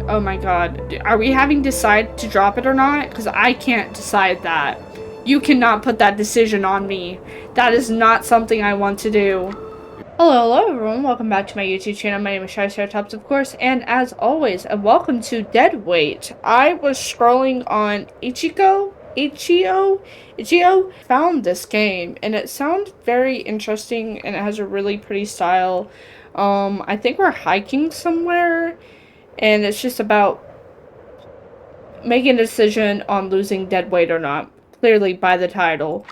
Oh my god. Are we having to decide to drop it or not? Because I can't decide that. You cannot put that decision on me. That is not something I want to do. Hello everyone, welcome back to my YouTube channel. My name is Triceratops, of course, and as always, welcome to Deadweight. I was scrolling on Itch.io, found this game, and it sounded very interesting, and it has a really pretty style. I think we're hiking somewhere, and it's just about making a decision on losing deadweight or not, clearly by the title.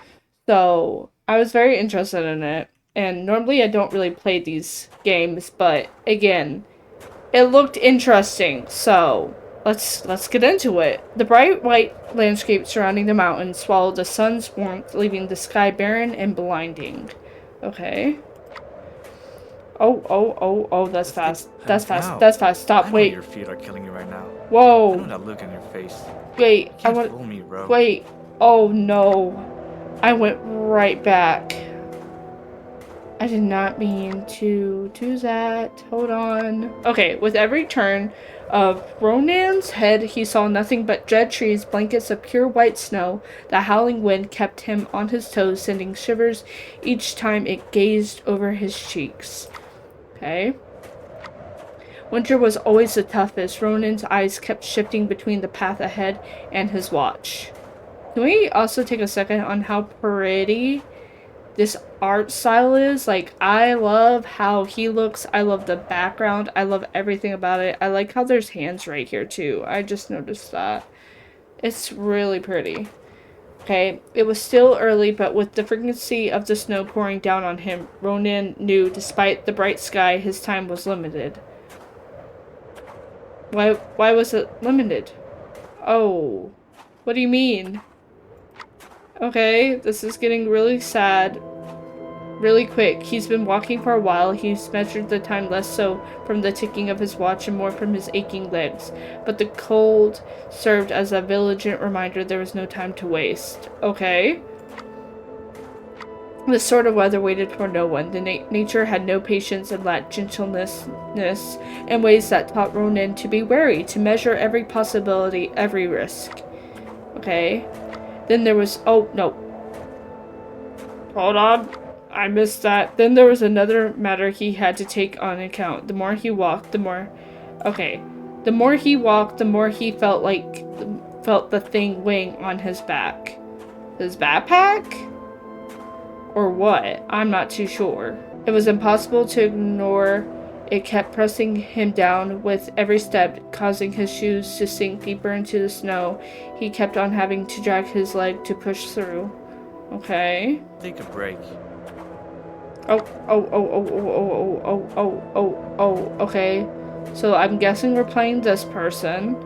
So I was very interested in it. And normally I don't really play these games, but again, it looked interesting. So let's get into it. The bright white landscape surrounding the mountains swallowed the sun's warmth, leaving the sky barren and blinding. Okay. Oh, that's fast. That's fast. Now, That's fast. Stop. I know Wait. your feet are killing you right now. Whoa. I know that look on your face. Wait. You can't fool me, bro. Wait. Oh no. I went right back. I did not mean to do that. Hold on. Okay, with every turn of Ronan's head, he saw nothing but dead trees, blankets of pure white snow. The howling wind kept him on his toes, sending shivers each time it gazed over his cheeks. Okay. Winter was always the toughest. Ronan's eyes kept shifting between the path ahead and his watch. Can we also take a second on how pretty this art style is? Like, I love how he looks. I love the background. I love everything about it. I like how there's hands right here, too. I just noticed that. It's really pretty. Okay, it was still early, but with the frequency of the snow pouring down on him, Ronan knew, despite the bright sky, his time was limited. Why was it limited? Oh. What do you mean? Okay, this is getting really sad. Really quick. He's been walking for a while. He's measured the time less so from the ticking of his watch and more from his aching legs. But the cold served as a vigilant reminder there was no time to waste. Okay. This sort of weather waited for no one. The nature had no patience and lacked gentleness in ways that taught Ronan to be wary, to measure every possibility, every risk. Okay. Then there was... Oh, no. Hold on. I missed that. Then there was another matter he had to take on account. The more he walked, the more... Okay. The more he walked, the more he felt the thing weighing on his back. His backpack? Or what? I'm not too sure. It was impossible to ignore. It kept pressing him down with every step, causing his shoes to sink deeper into the snow. He kept on having to drag his leg to push through. Okay. Take a break. Okay. So I'm guessing we're playing this person.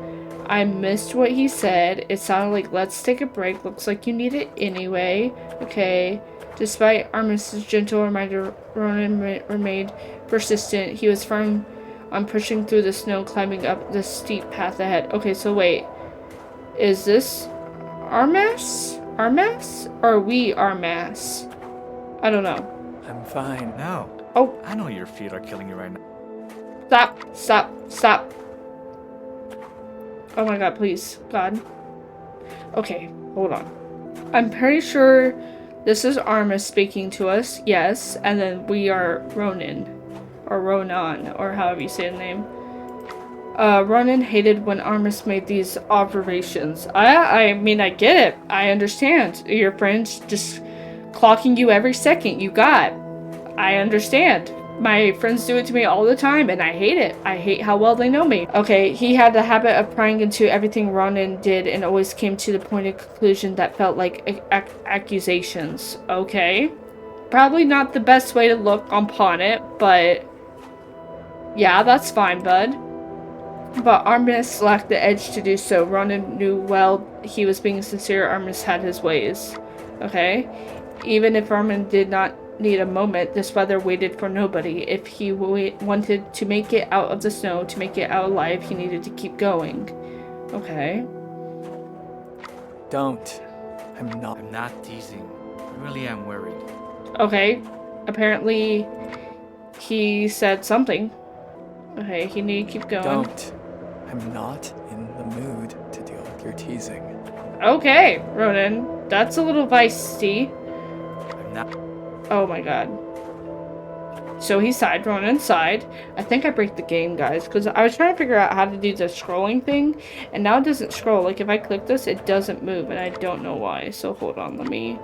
I missed what he said. It sounded like, let's take a break. Looks like you need it anyway. Okay. Despite Armis's gentle reminder, Ronan remained persistent. He was firm on pushing through the snow, climbing up the steep path ahead. Okay, so wait. Is this Armas? Armas? Or are we Armas? I don't know. I'm fine. Now, Oh. I know your feet are killing you right now. Stop. Oh my god, please. God. Okay, hold on. I'm pretty sure this is Armas speaking to us. Yes, and then we are Ronan. Or Ronan, or however you say the name. Ronan hated when Armas made these observations. I mean, I get it. I understand. Your friend's just clocking you every second you got. I understand. My friends do it to me all the time, and I hate it. I hate how well they know me. Okay, he had the habit of prying into everything Ronan did and always came to the pointed conclusion that felt like accusations. Okay. Probably not the best way to look upon it, but yeah, that's fine, bud. But Armas lacked the edge to do so. Ronan knew well he was being sincere. Armas had his ways. Okay? Even if Armin did not need a moment, this weather waited for nobody. If he wanted to make it out of the snow, to make it out alive, he needed to keep going. Okay. Don't. I'm not teasing. I really am worried. Okay. Apparently, he said something. Okay, he needed to keep going. Don't. I'm not in the mood to deal with your teasing. Okay, Ronan. That's a little feisty. I'm not. Oh my god. So he sighed, Ronan sighed. I think I break the game, guys, because I was trying to figure out how to do the scrolling thing, and now it doesn't scroll. Like, if I click this, it doesn't move, and I don't know why. So hold on, let me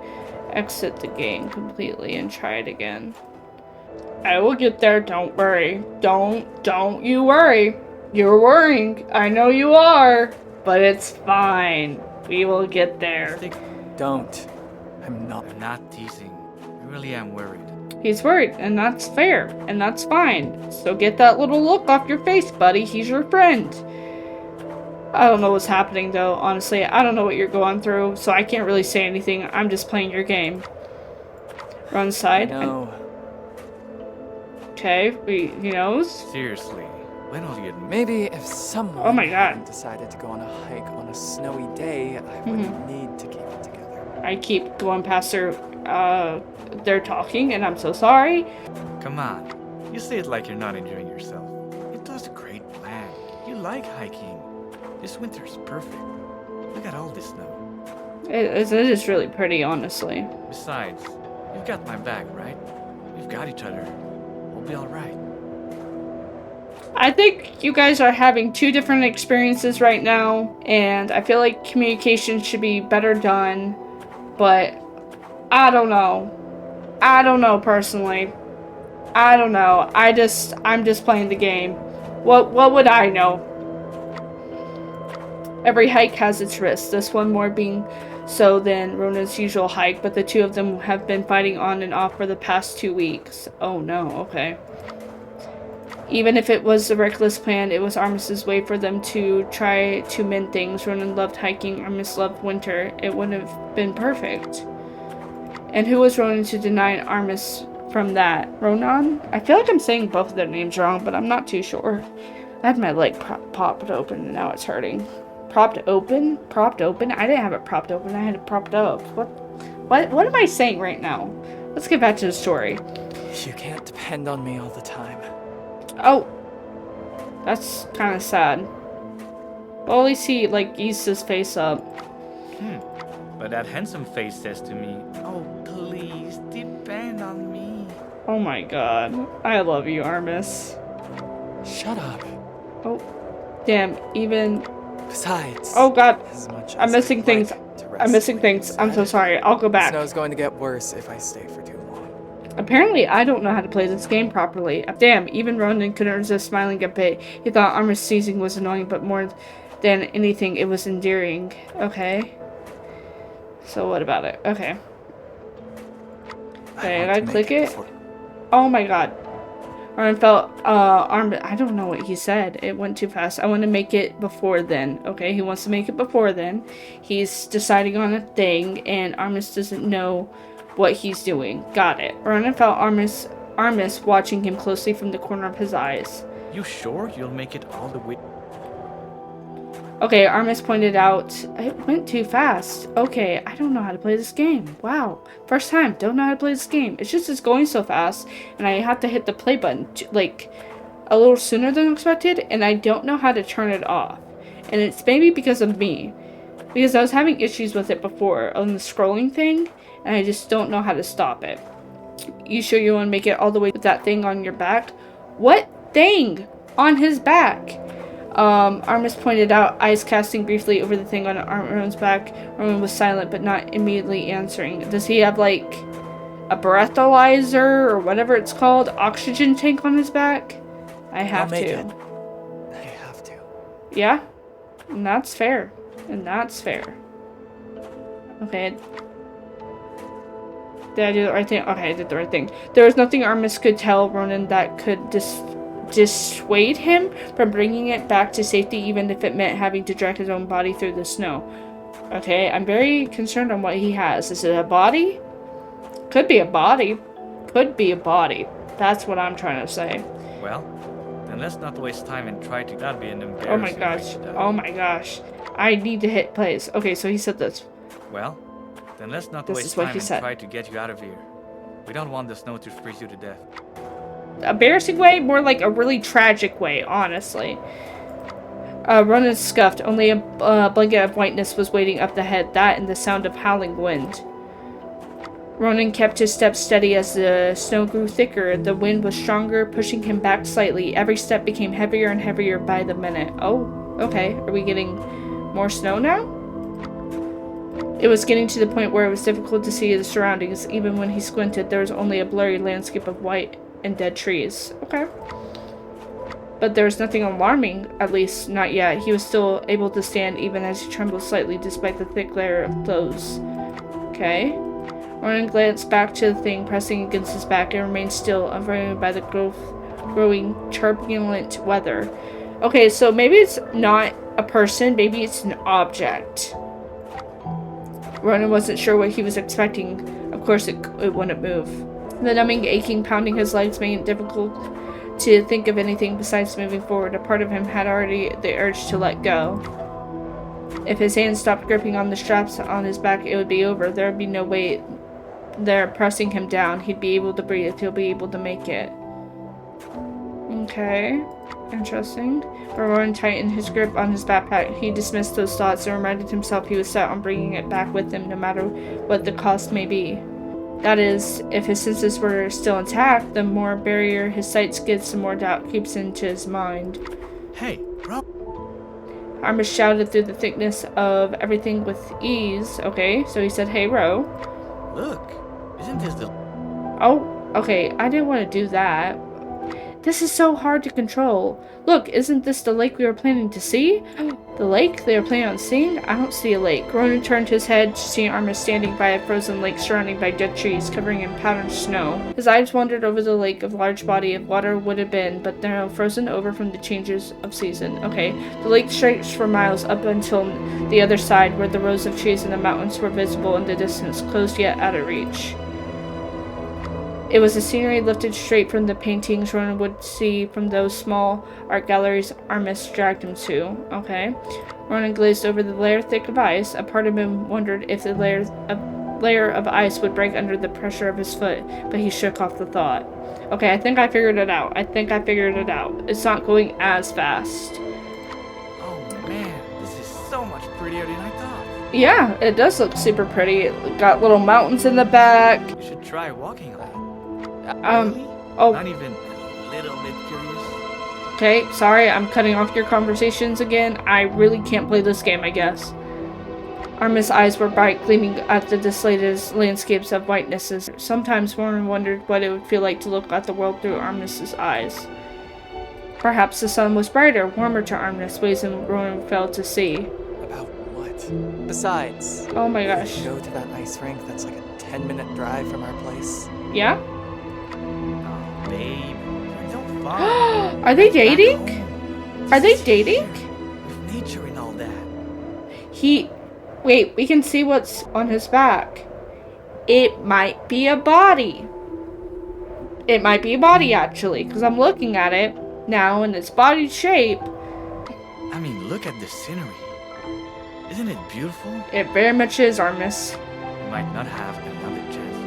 exit the game completely and try it again. I will get there, don't worry. Don't you worry. You're worrying. I know you are, but it's fine. We will get there. Don't. I'm not. I'm not teasing. I really am worried. He's worried, and that's fair, and that's fine. So get that little look off your face, buddy. He's your friend. I don't know what's happening, though, honestly. I don't know what you're going through, so I can't really say anything. I'm just playing your game. Run side. No. Okay, he knows. Seriously, when will you admit? Maybe if someone Oh my God. decided to go on a hike on a snowy day, I wouldn't need to keep it together. I keep going past her, they're talking, and I'm so sorry. Come on. You say it like you're not enjoying yourself. It was a great plan. You like hiking. This winter's perfect. Look at all this snow. It is really pretty, honestly. Besides, you've got my back, right? We've got each other. We'll be alright. I think you guys are having two different experiences right now, and I feel like communication should be better done, but I don't know. I don't know, personally. I don't know. I'm just playing the game. What would I know? Every hike has its risks, this one more being so than Ronan's usual hike, but the two of them have been fighting on and off for the past 2 weeks. Oh no, okay. Even if it was a reckless plan, it was Armis's way for them to try to mend things. Ronan loved hiking, Armis loved winter. It wouldn't have been perfect. And who was Ronan to deny Armis from that? Ronan? I feel like I'm saying both of their names wrong, but I'm not too sure. I had my leg popped open and now it's hurting. Propped open? Propped open? I didn't have it propped open, I had it propped up. What am I saying right now? Let's get back to the story. You can't depend on me all the time. Oh, that's kind of sad. Well, at least he, like, eased his face up. But that handsome face says to me, oh, please, depend on me. Oh my god. I love you, Armis. Shut up. Oh, damn, even... Besides, Oh god, as much I'm as missing I'd things. like to I'm rest missing like things. you I'm so said, sorry. I'll go the back. snow's going to get worse if I stay for too long. Apparently, I don't know how to play this game properly. Damn, even Ronan couldn't resist smiling a bit. He thought Armis seizing was annoying, but more than anything, it was endearing. Okay. So what about it? Okay. Okay, I want to gotta click make it. before- Oh my god. Ronan felt, I don't know what he said. It went too fast. I want to make it before then. Okay, he wants to make it before then. He's deciding on a thing, and Armis doesn't know what he's doing. Got it. Ronan felt Armis watching him closely from the corner of his eyes. You sure you'll make it all the way? Okay, Armis pointed out, it went too fast. Okay, I don't know how to play this game. Wow. First time, don't know how to play this game. It's going so fast, and I have to hit the play button, like, a little sooner than expected, and I don't know how to turn it off. And it's maybe because of me. Because I was having issues with it before, on the scrolling thing, and I just don't know how to stop it. You sure you want to make it all the way with that thing on your back? What thing? On his back? Armis pointed out, eyes casting briefly over the thing on Ronan's back. Ronan was silent, but not immediately answering. Does he have, like, a breathalyzer, or whatever it's called? Oxygen tank on his back? I have I'll make to. it. I have to. Yeah? And that's fair. And that's fair. Okay. Did I do the right thing? Okay, I did the right thing. There was nothing Armis could tell Ronan that could dissuade him from bringing it back to safety, even if it meant having to drag his own body through the snow. Okay, I'm very concerned on what he has. Is it a body? Could be a body. Could be a body. That's what I'm trying to say. Well, then let's not waste time and try to. That'd be an embarrassing Oh my way gosh. to die. Oh my gosh. I need to hit plays. Okay, so he said this. Well, then let's not This waste is what time he and said. try to get you out of here. We don't want the snow to freeze you to death. Embarrassing way? More like a really tragic way, honestly. Ronan scuffed. Only a blanket of whiteness was waiting up the head. That and the sound of howling wind. Ronan kept his steps steady as the snow grew thicker. The wind was stronger, pushing him back slightly. Every step became heavier and heavier by the minute. Oh, okay. Are we getting more snow now? It was getting to the point where it was difficult to see his surroundings. Even when he squinted, there was only a blurry landscape of white and dead trees. Okay. But there was nothing alarming, at least not yet. He was still able to stand even as he trembled slightly despite the thick layer of clothes. Okay. Ronan glanced back to the thing pressing against his back and remained still, unfurrowed by the growing turbulent weather. Okay, so maybe it's not a person, maybe it's an object. Ronan wasn't sure what he was expecting. Of course it wouldn't move. The numbing, aching, pounding his legs made it difficult to think of anything besides moving forward. A part of him had already the urge to let go. If his hands stopped gripping on the straps on his back, it would be over. There would be no weight there pressing him down. He'd be able to breathe. He'll be able to make it. Okay. Interesting. But Ronan tightened his grip on his backpack. He dismissed those thoughts and reminded himself he was set on bringing it back with him no matter what the cost may be. That is, if his senses were still intact, the more barrier his sight skids, the more doubt creeps into his mind. Hey, bro. Armis shouted through the thickness of everything with ease. Okay, so he said, "Hey, Ro." Look, isn't this the... Oh, okay, I didn't want to do that. This is so hard to control. Look, isn't this the lake we were planning to see? The lake they were planning on seeing? I don't see a lake. Ronan turned his head to see Armis standing by a frozen lake surrounded by dead trees covering in powdered snow. His eyes wandered over the lake. A large body of water would have been, but now frozen over from the changes of season. Okay, the lake stretched for miles up until the other side, where the rows of trees and the mountains were visible in the distance, closed yet out of reach. It was a scenery lifted straight from the paintings Ronan would see from those small art galleries Armis dragged him to. Okay. Ronan glazed over the layer thick of ice. A part of him wondered if the layer of ice would break under the pressure of his foot, but he shook off the thought. Okay, I think I figured it out. It's not going as fast. Oh man, this is so much prettier than I thought. Yeah, it does look super pretty. It got little mountains in the back. You should try walking on it. Really? Oh. Not even a little bit curious. Okay, sorry, I'm cutting off your conversations again. I really can't play this game, I guess. Armis' eyes were bright, gleaming at the desolated landscapes of whitenesses. Sometimes Ronan wondered what it would feel like to look at the world through Armis' eyes. Perhaps the sun was brighter, warmer to Armis, ways than Ronan failed to see. About what? Besides, Oh my gosh. go to that ice rink that's like a 10-minute drive from our place. Yeah? Oh, babe, you're so far. Are they dating? Back home. Are they This is dating? here, with nature and all that. Wait, we can see what's on his back. It might be a body. It might be a body, actually, because I'm looking at it now in its body shape. I mean, look at the scenery. Isn't it beautiful? It very much is, Armis. You might not have another chance.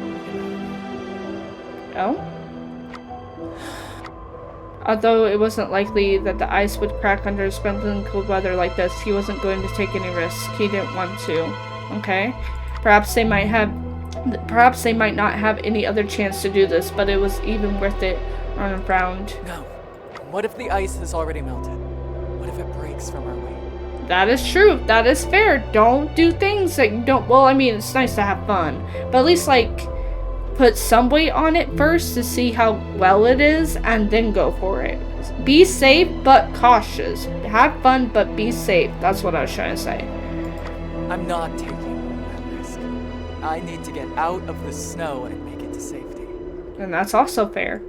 Oh? Although it wasn't likely that the ice would crack under sprinkling cold weather like this, he wasn't going to take any risks. He didn't want to. Okay? Perhaps they might not have any other chance to do this, but it was even worth it. Ronan frowned. No. What if the ice has already melted? What if it breaks from our way? That is true. That is fair. Don't do things that you don't. Well, I mean, it's nice to have fun, but at least, like, put some weight on it first to see how well it is, and then go for it. Be safe, but cautious. Have fun, but be safe. That's what I was trying to say. I'm not taking that risk. I need to get out of the snow and make it to safety. And that's also fair.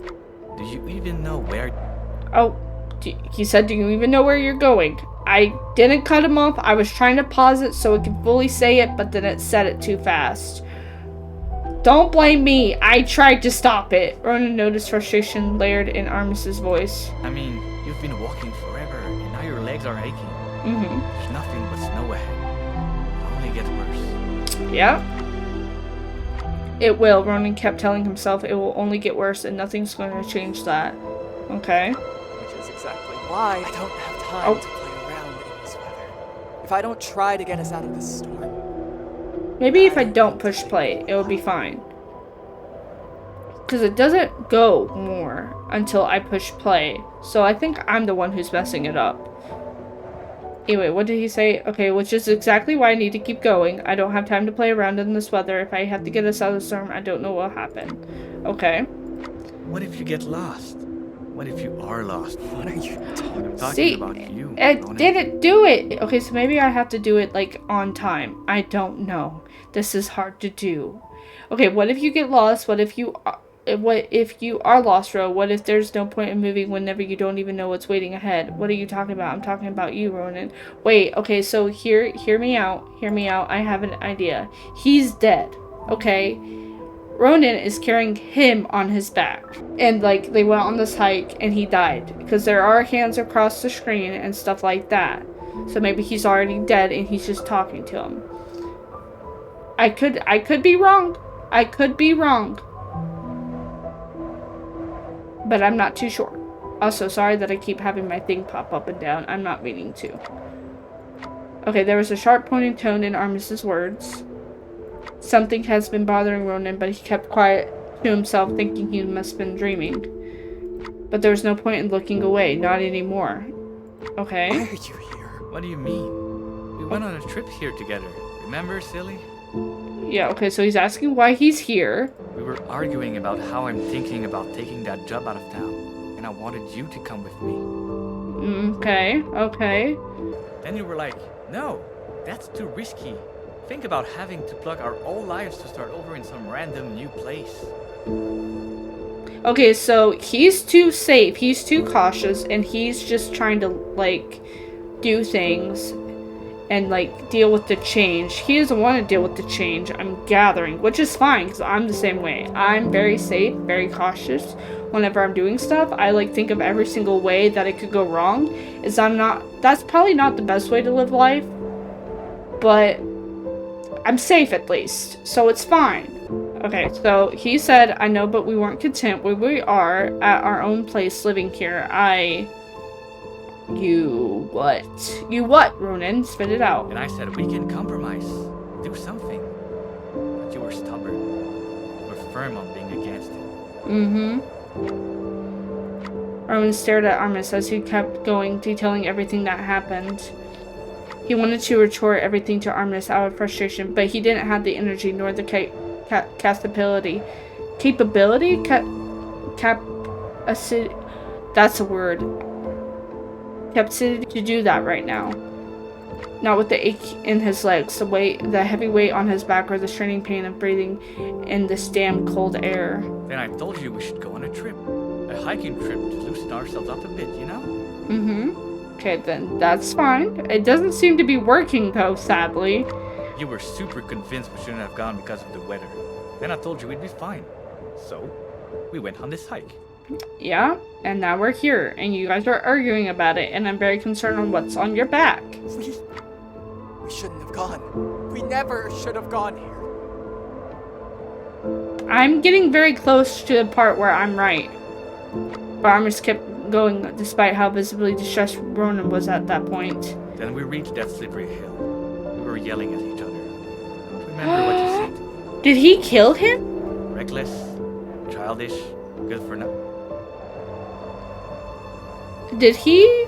Do you even know where? Oh, he said, do you even know where you're going? I didn't cut him off. I was trying to pause it so it could fully say it, but then it said it too fast. Don't blame me. I tried to stop it. Ronan noticed frustration layered in Armis's voice. I mean, you've been walking forever, and now your legs are aching. Mm-hmm. There's nothing but snow ahead. It'll only get worse. Yeah. It will. Ronan kept telling himself it will only get worse, and nothing's going to change that. Okay. Which is exactly why I don't have time to play around if I don't try to get us out of this storm. Maybe if I don't push play, it will be fine. Because it doesn't go more until I push play. So I think I'm the one who's messing it up. Anyway, what did he say? Okay, which is exactly why I need to keep going. I don't have time to play around in this weather. If I have to get us out of the storm, I don't know what will happen. Okay. What if you get lost? What if you are lost? What are you talking I'm talking See, about you. I Ronan. didn't do it. Okay, so maybe I have to do it like on time. I don't know. This is hard to do. Okay, what if you get lost? What if you are lost, Ro? What if there's no point in moving whenever you don't even know what's waiting ahead? What are you talking about? I'm talking about you, Ronan. Wait, okay, so hear me out. Hear me out. I have an idea. He's dead. Okay? Ronan is carrying him on his back. And like they went on this hike and he died. Because there are hands across the screen and stuff like that. So maybe he's already dead and he's just talking to him. I could be wrong. I could be wrong. But I'm not too sure. Also, sorry that I keep having my thing pop up and down. I'm not meaning to. Okay, there was a sharp pointing tone in Armis's words. Something has been bothering Ronan, but he kept quiet to himself, thinking he must have been dreaming. But there was no point in looking away, not anymore. Okay. Why are you here? What do you mean? We went on a trip here together. Remember, silly? Yeah, okay, so he's asking why he's here. We were arguing about how I'm thinking about taking that job out of town. And I wanted you to come with me. Okay, okay. Then you were like, no, that's too risky. Think about having to plug our old lives to start over in some random new place. Okay, so he's too safe, he's too cautious, and he's just trying to, like, do things and, like, deal with the change. He doesn't want to deal with the change, I'm gathering, which is fine, because I'm the same way. I'm very safe, very cautious. Whenever I'm doing stuff, I, like, think of every single way that it could go wrong. That's probably not the best way to live life, but I'm safe at least, so it's fine. Okay, so he said, I know, but we weren't content where we are at our own place living here. You what, Ronan? Spit it out. And I said, we can compromise. Do something. But you were stubborn. You were firm on being against it. Ronan stared at Armis as he kept going, detailing everything that happened. He wanted to retort everything to Armis out of frustration, but he didn't have the energy nor the capability. That's a word. Capacity to do that right now. Not with the ache in his legs, the heavy weight on his back, or the straining pain of breathing in this damn cold air. Then I told you we should go on a trip. A hiking trip to loosen ourselves up a bit, you know? Okay, then that's fine. It doesn't seem to be working, though, sadly. You were super convinced we shouldn't have gone because of the weather. Then I told you we'd be fine. So, we went on this hike. Yeah, and now we're here, and you guys are arguing about it, and I'm very concerned on what's on your back. We shouldn't have gone. We never should have gone here. I'm getting very close to the part where I'm right. But Armis kept going despite how visibly distressed Ronan was at that point. Then we reached that slippery hill. We were yelling at each other. I don't remember what you said. Did he kill him? Reckless, childish, good for nothing. Did he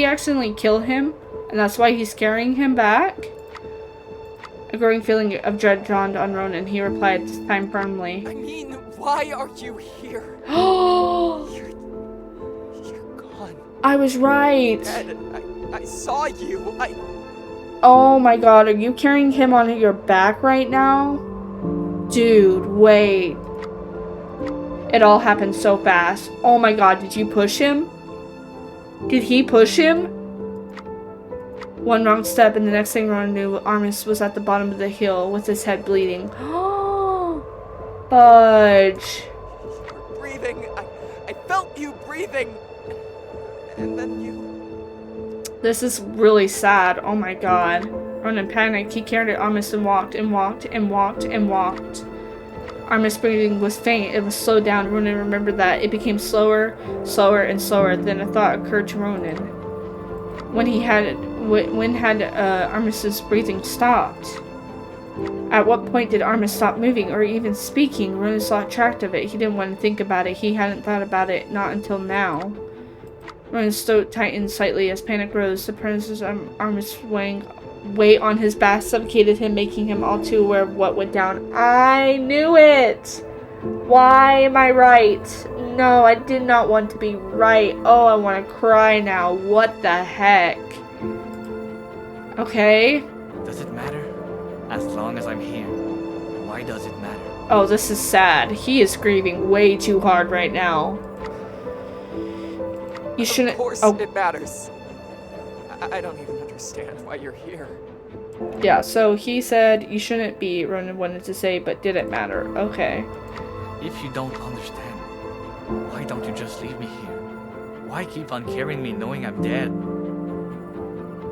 accidentally kill him? And that's why he's carrying him back? A growing feeling of dread dawned on Ronan. He replied, this time firmly. I mean, why are you here? Oh! You're gone. I was right. Dad, I saw you. Oh my god, are you carrying him on your back right now? Dude, wait. It all happened so fast. Oh my god, did you push him? Did he push him? One wrong step, and the next thing Ronan knew, Armis was at the bottom of the hill with his head bleeding. Oh, Fudge. You're breathing. I felt you breathing. And then you... This is really sad. Oh my god. Ronan panicked. He carried Armis and walked and walked and walked and walked. Armis' breathing was faint. It was slowed down. Ronan remembered that. It became slower, slower, and slower. Then a thought occurred to Ronan. When when had Armis's breathing stopped? At what point did Armis stop moving or even speaking? Ronan lost track of it. He didn't want to think about it. He hadn't thought about it, not until now. Ronan's throat tightened slightly as panic rose. The presence of Armis weight on his back suffocated him, making him all too aware of what went down. I knew it! Why am I right? No, I did not want to be right. Oh, I want to cry now. What the heck? Okay. Does it matter? As long as I'm here. Why does it matter? Oh, this is sad. He is grieving way too hard right now. You shouldn't. Of course it matters. I don't even understand why you're here. Yeah, so he said you shouldn't be, Ronan wanted to say, but did it matter? Okay. If you don't understand, why don't you just leave me here? Why keep on carrying me knowing I'm dead?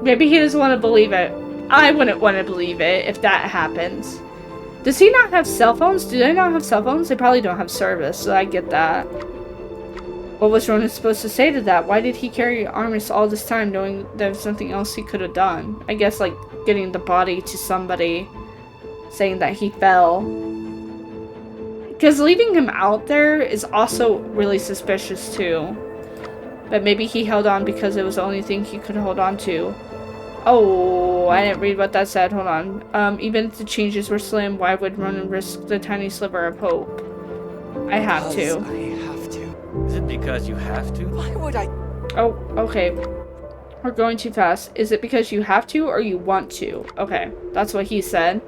Maybe he doesn't want to believe it. I wouldn't want to believe it if that happens. Does he not have cell phones? Do they not have cell phones? They probably don't have service, so I get that. What was Ronan supposed to say to that? Why did he carry Armis all this time knowing there was something else he could have done? I guess like getting the body to somebody, saying that he fell. Because leaving him out there is also really suspicious too. But maybe he held on because it was the only thing he could hold on to. Oh, I didn't read what that said. Hold on. Even if the changes were slim, why would Ronan risk the tiny sliver of hope? I have to. I have to. Is it because you have to? Why would I? Oh, okay. We're going too fast. Is it because you have to or you want to? Okay, that's what he said.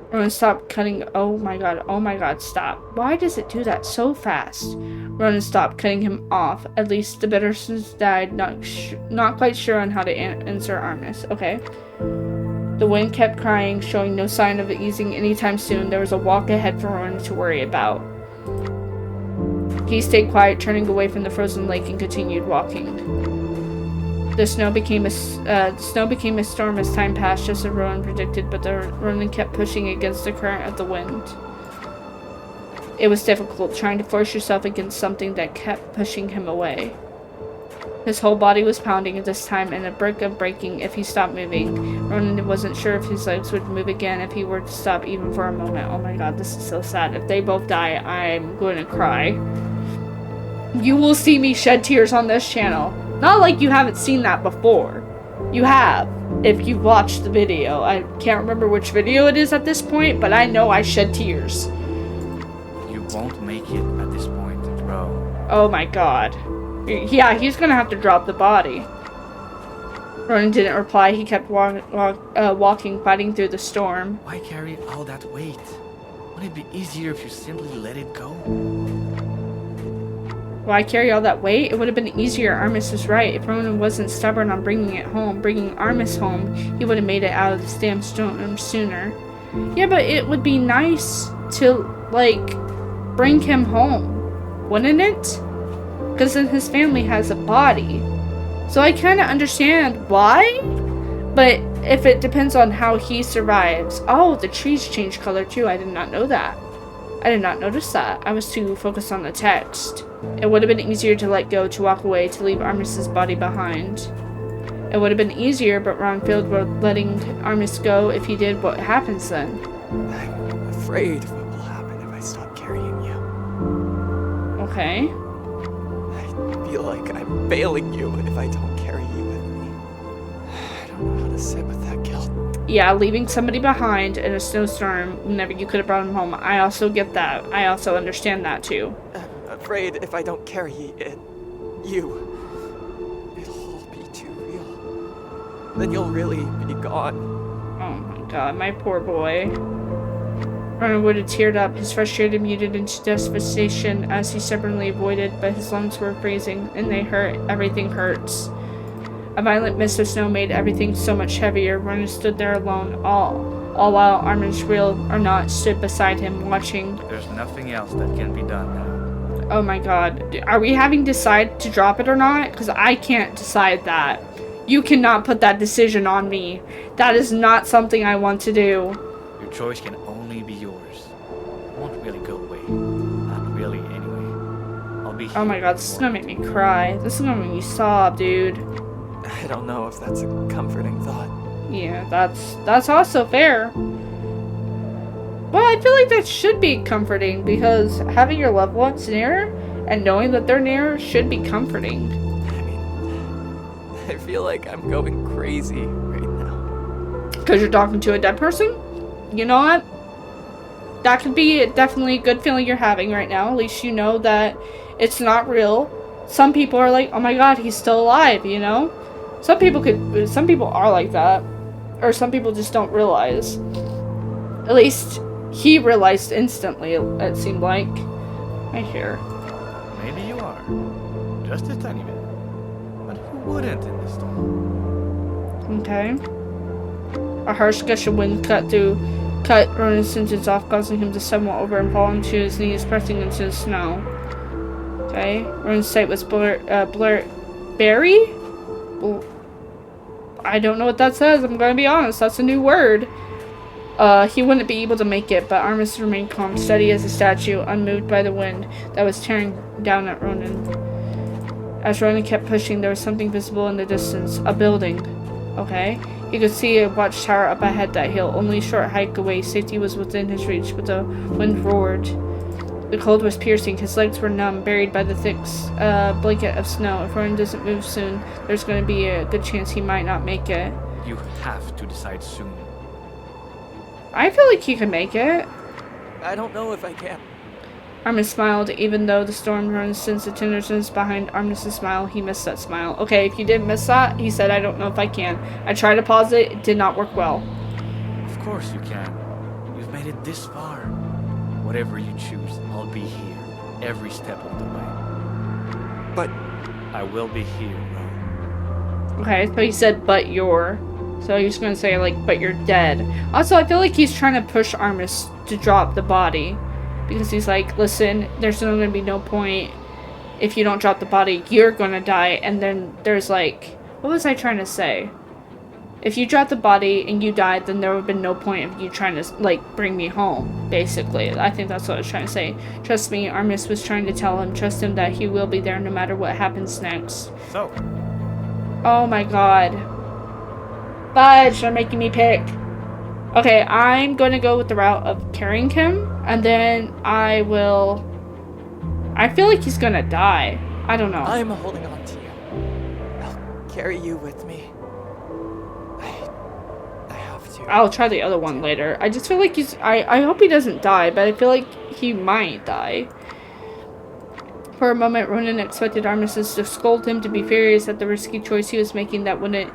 Ronan, stop cutting. Oh my god, stop. Why does it do that so fast? Ronan stopped cutting him off. At least the Bittersons died, not quite sure on how to answer Armis. Okay. The wind kept crying, showing no sign of it easing anytime soon. There was a walk ahead for Ronan to worry about. He stayed quiet, turning away from the frozen lake and continued walking. The snow became a storm as time passed, just as Ronan predicted, but Ronan kept pushing against the current of the wind. It was difficult, trying to force yourself against something that kept pushing him away. His whole body was pounding at this time, and a brick of breaking if he stopped moving. Ronan wasn't sure if his legs would move again if he were to stop even for a moment. Oh my god, this is so sad. If they both die, I'm going to cry. You will see me shed tears on this channel. Not like you haven't seen that before. You have, if you've watched the video. I can't remember which video it is at this point, but I know I shed tears. You won't make it at this point, bro. Oh my god. Yeah, he's gonna have to drop the body. Ronan didn't reply. He kept walking, fighting through the storm. Why carry all that weight? Wouldn't it be easier if you simply let it go? Why carry all that weight? It would have been easier. Armis was right. If Ronan wasn't stubborn on bringing it home, bringing Armis home, he would have made it out of this damn storm sooner. Yeah, but it would be nice to, like, bring him home, wouldn't it? Because then his family has a body. So I kind of understand why, but if it depends on how he survives. Oh, the trees change color too. I did not know that. I did not notice that. I was too focused on the text. It would have been easier to let go, to walk away, to leave Armis's body behind. It would have been easier, but Ron failed letting Armis go. If he did, what happens then? I'm afraid of what will happen if I stop carrying you. Okay. I feel like I'm failing you if I don't carry you with me. I don't know how to sit with that guilt. Yeah, leaving somebody behind in a snowstorm whenever you could have brought him home. I also get that. I also understand that too. I'm afraid if I don't carry you, it'll all be too real. Then you'll really be gone. Oh my god, my poor boy. Ronan would have teared up, his frustration muted into devastation as he stubbornly avoided, but his lungs were freezing, and they hurt. Everything hurts. A violent mist of snow made everything so much heavier. Ronan stood there alone, all while Armis, real or not, stood beside him, watching. There's nothing else that can be done now. Oh my god. Are we having to decide to drop it or not? Because I can't decide that. You cannot put that decision on me. That is not something I want to do. Your choice can only be yours. It won't really go away. Not really, anyway. I'll be here. Oh my god, this is gonna make me cry. This is gonna make me sob, dude. I don't know if that's a comforting thought. Yeah, that's also fair. Well, I feel like that should be comforting because having your loved ones near and knowing that they're near should be comforting. I mean, I feel like I'm going crazy right now. Because you're talking to a dead person? You know what? That could be definitely a good feeling you're having right now. At least you know that it's not real. Some people are like, oh my god, he's still alive, you know? Some people are like that. Or some people just don't realize. At least he realized instantly, it seemed like. Right here. Maybe you are. Just a tiny bit. But who wouldn't in this storm? Okay. A harsh gush of wind cut Ronan's sentence off, causing him to stumble over and fall onto his knees, pressing into the snow. Okay. Ronan's sight was Barry? I don't know what that says, I'm gonna be honest, that's a new word. He wouldn't be able to make it, but Armis remained calm, steady as a statue, unmoved by the wind that was tearing down at Ronan. As Ronan kept pushing, there was something visible in the distance. A building. Okay. He could see a watchtower up ahead that hill. Only a short hike away, safety was within his reach, but the wind roared. The cold was piercing. His legs were numb, buried by the thick blanket of snow. If Ronan doesn't move soon, there's going to be a good chance he might not make it. You have to decide soon. I feel like he could make it. I don't know if I can. Armis smiled, even though the storm runs since the tenderness behind Armis' smile, he missed that smile. Okay, if you didn't miss that, he said, I don't know if I can. I tried to pause it, it did not work well. Of course you can. You've made it this far. Whatever you choose, I'll be here, every step of the way. But I will be here, Ron. Okay, so he said, but you're. So he's gonna say, like, but you're dead. Also, I feel like he's trying to push Armis to drop the body. Because he's like, listen, there's not gonna be no point if you don't drop the body, you're gonna die. And then there's like, what was I trying to say? If you drop the body and you died, then there would have been no point of you trying to, like, bring me home, basically. I think that's what I was trying to say. Trust me, Armis was trying to tell him, trust him that he will be there no matter what happens next. So, Oh my god. Fudge, they're making me pick. Okay, I'm going to go with the route of carrying him, and then I feel like he's gonna die. I don't know. I'm holding on to you. I'll carry you with me. I have to. I'll try the other one later. I just feel like I hope he doesn't die, but I feel like he might die. For a moment, Ronan expected Armistice to scold him, to be furious at the risky choice he was making that wouldn't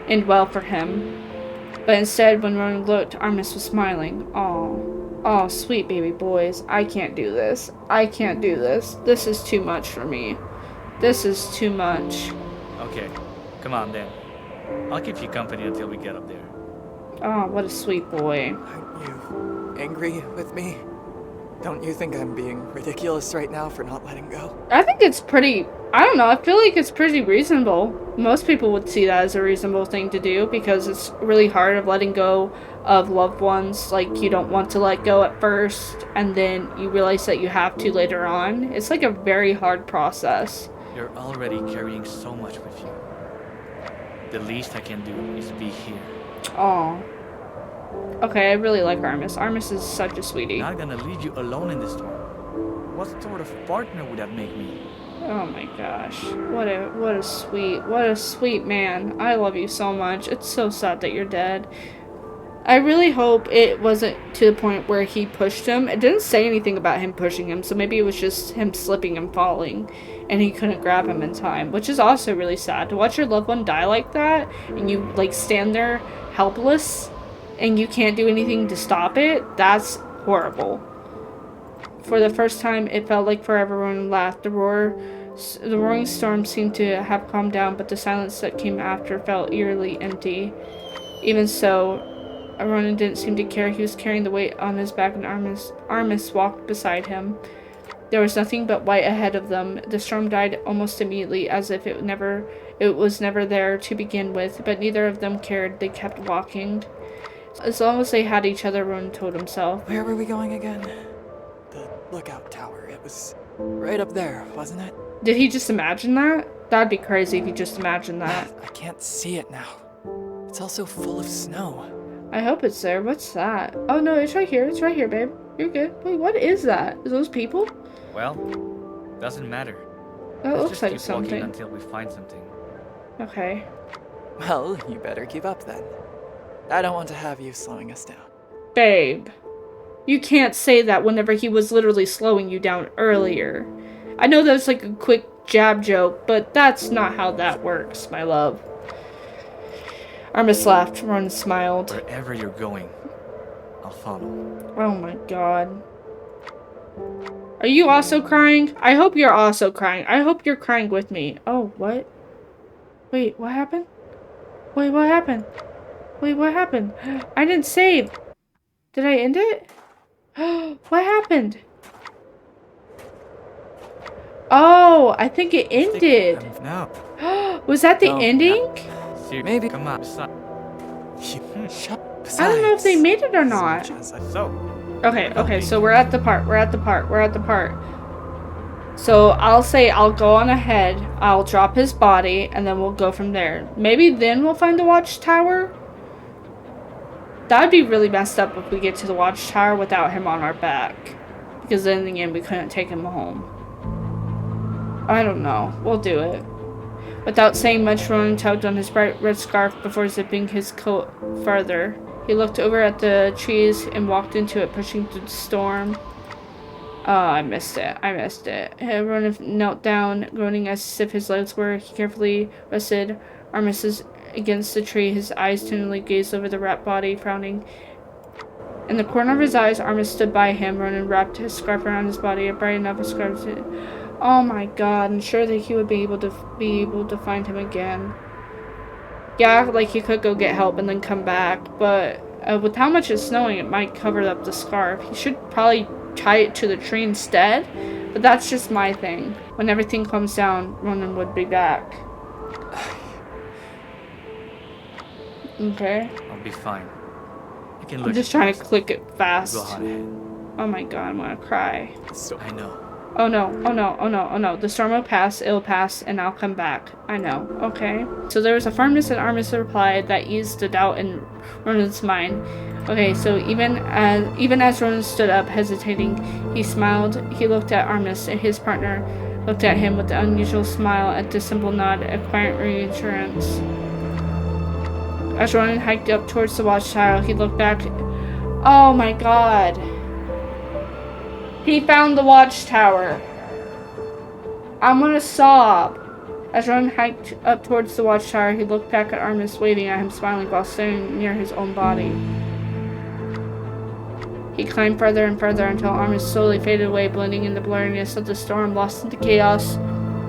end well for him. But instead, when Ronan looked, Armis was smiling. Oh, sweet baby boys. I can't do this. I can't do this. This is too much for me. This is too much. okay, come on then. I'll keep you company until we get up there. Oh, what a sweet boy. Aren't you angry with me? Don't you think I'm being ridiculous right now for not letting go? I think it's pretty, I don't know, I feel like it's pretty reasonable. Most people would see that as a reasonable thing to do because it's really hard of letting go of loved ones. Like, you don't want to let go at first and then you realize that you have to later on. It's like a very hard process. You're already carrying so much with you. The least I can do is be here. Oh. Okay, I really like Armis. Armis is such a sweetie. Not gonna leave you alone in this storm. What sort of partner would that make me? Oh my gosh. What a sweet man. I love you so much. It's so sad that you're dead. I really hope it wasn't to the point where he pushed him. It didn't say anything about him pushing him, so maybe it was just him slipping and falling, and he couldn't grab him in time, which is also really sad. To watch your loved one die like that, and you, like, stand there helpless, and you can't do anything to stop it, that's horrible. For the first time, it felt like forever. Ronan laughed. The roaring storm seemed to have calmed down, but the silence that came after felt eerily empty. Even so, Ronan didn't seem to care. He was carrying the weight on his back, and Armis walked beside him. There was nothing but white ahead of them. The storm died almost immediately, as if it was never there to begin with, but neither of them cared. They kept walking. As long as they had each other, Ronan told himself. Where were we going again? The lookout tower. It was right up there, wasn't it? Did he just imagine that? That'd be crazy if you just imagine that. I can't see it now. It's also full of snow. I hope it's there. What's that? Oh no, it's right here. It's right here, babe. You're good. Wait, what is that? Is those people? Well, doesn't matter. That Let's looks just like keep something. walking until we find something. Okay. Well, you better keep up then. I don't want to have you slowing us down. Babe. You can't say that whenever he was literally slowing you down earlier. I know that was like a quick jab joke, but that's not how that works, my love. Armis laughed. Ronan smiled. Wherever you're going, I'll follow. Oh my god. Are you also crying? I hope you're also crying. I hope you're crying with me. Oh, what? Wait, what happened? Wait, what happened? Wait, what happened? I didn't save. Did I end it? What happened? Oh, I think it ended. No. Was that the No. ending? Seriously, Maybe. Come on. Shut. I don't know if they made it or not. So, Okay, so we're at the part. So I'll say I'll go on ahead, I'll drop his body, and then we'll go from there. Maybe then we'll find the watchtower? That'd be really messed up if we get to the watchtower without him on our back. Because then in the end we couldn't take him home. I don't know. We'll do it. Without saying much, Ronan tugged on his bright red scarf before zipping his coat further. He looked over at the trees and walked into it, pushing through the storm. Oh, I missed it. Ronan knelt down, groaning as if his legs were. He carefully rested Armistice against the tree. His eyes tenderly gazed over the wrapped body, frowning. In the corner of his eyes, Armis stood by him. Ronan wrapped his scarf around his body, a bright enough scarf. Oh my god, I'm sure that he would be able to find him again. Yeah, like he could go get help and then come back, but with how much it's snowing, it might cover up the scarf. He should probably tie it to the tree instead, but that's just my thing. When everything calms down, Ronan would be back. Okay. I'll be fine. You can look. I'm just trying to click it fast. Go on ahead. Oh my god, I'm gonna cry. I know. Oh no. The storm will pass, it'll pass, and I'll come back. I know, okay? So there was a firmness in Armis' reply that eased the doubt in Ronan's mind. Okay, so even as Ronan stood up, hesitating, he smiled. He looked at Armis, and his partner looked at him with an unusual smile, at the simple nod, a quiet reassurance. As Ronan hiked up towards the watchtower, he looked back. Oh my god. He found the watchtower. I'm gonna sob. As Ronan hiked up towards the watchtower, he looked back at Armis, waving at him, smiling while staring near his own body. He climbed further and further until Armis slowly faded away, blending in the blurriness of the storm, lost into chaos,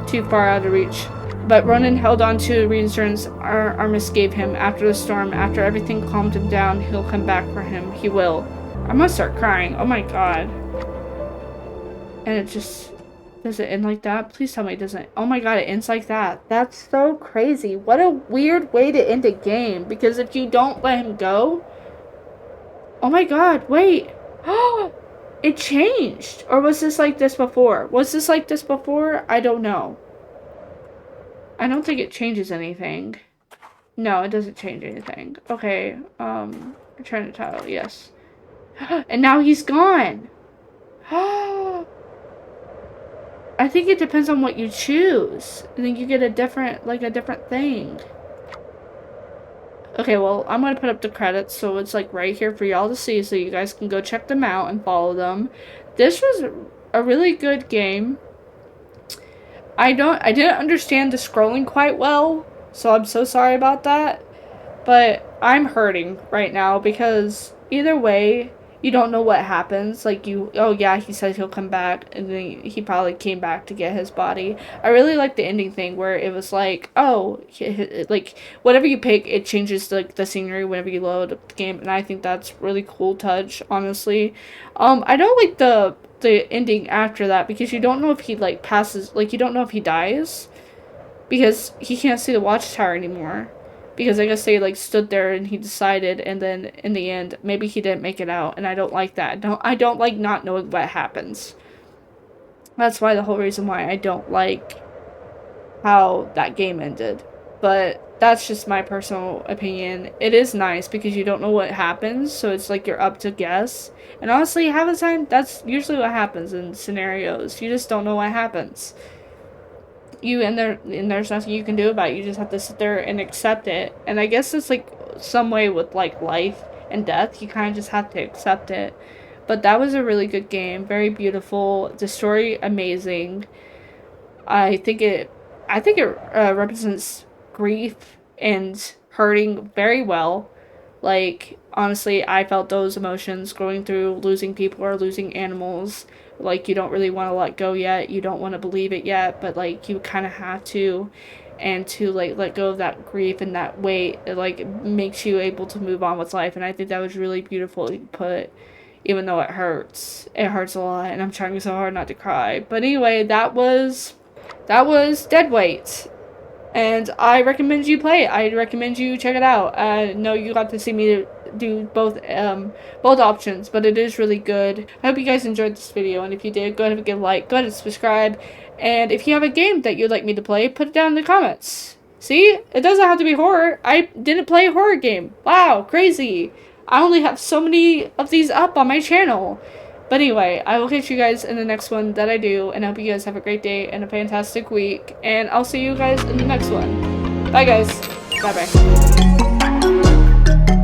too far out of reach. But Ronan held on to the reassurance Armis gave him. After the storm, after everything calmed him down, he'll come back for him. He will. I'm gonna start crying. Oh my god. And it just... Does it end like that? Please tell me it doesn't. Oh my god, it ends like that. That's so crazy. What a weird way to end a game. Because if you don't let him go... Oh my god, wait. It changed. Or was this like this before? Was this like this before? I don't know. I don't think it changes anything. No, it doesn't change anything. Okay, return to title, yes. And now he's gone. I think it depends on what you choose. I think you get a different thing. Okay, well, I'm gonna put up the credits so it's like right here for y'all to see so you guys can go check them out and follow them. This was a really good game. I didn't understand the scrolling quite well, so I'm so sorry about that. But I'm hurting right now because either way, you don't know what happens. Like oh yeah, he said he'll come back, and then he probably came back to get his body. I really like the ending thing where it was like, oh, like whatever you pick, it changes like the scenery whenever you load up the game, and I think that's really cool touch, honestly. I don't like the ending after that because you don't know if he like passes, like you don't know if he dies because he can't see the watchtower anymore. Because I guess they like stood there and he decided, and then in the end maybe he didn't make it out, and I don't like that. I don't like not knowing what happens. That's why the whole reason why I don't like how that game ended. But that's just my personal opinion. It is nice because you don't know what happens, so it's like you're up to guess. And honestly, half the time, that's usually what happens in scenarios. You just don't know what happens. And there's nothing you can do about it. You just have to sit there and accept it. And I guess it's like some way with like life and death. You kind of just have to accept it. But that was a really good game. Very beautiful. The story amazing. I think it represents grief and hurting very well. Like, honestly, I felt those emotions going through losing people or losing animals. Like, you don't really want to let go yet. You don't want to believe it yet, but, like, you kind of have to. And to, like, let go of that grief and that weight, it, like, makes you able to move on with life. And I think that was really beautifully put, even though it hurts. It hurts a lot, and I'm trying so hard not to cry. But anyway, that was Dead Weight. And I recommend you play it. I recommend you check it out. I know you got to see me do both options, but it is really good. I hope you guys enjoyed this video, and if you did, go ahead and give a like, go ahead and subscribe, and if you have a game that you'd like me to play, put it down in the comments. See? It doesn't have to be horror. I didn't play a horror game. Wow, crazy. I only have so many of these up on my channel. But anyway, I will catch you guys in the next one that I do, and I hope you guys have a great day and a fantastic week, and I'll see you guys in the next one. Bye guys. Bye bye.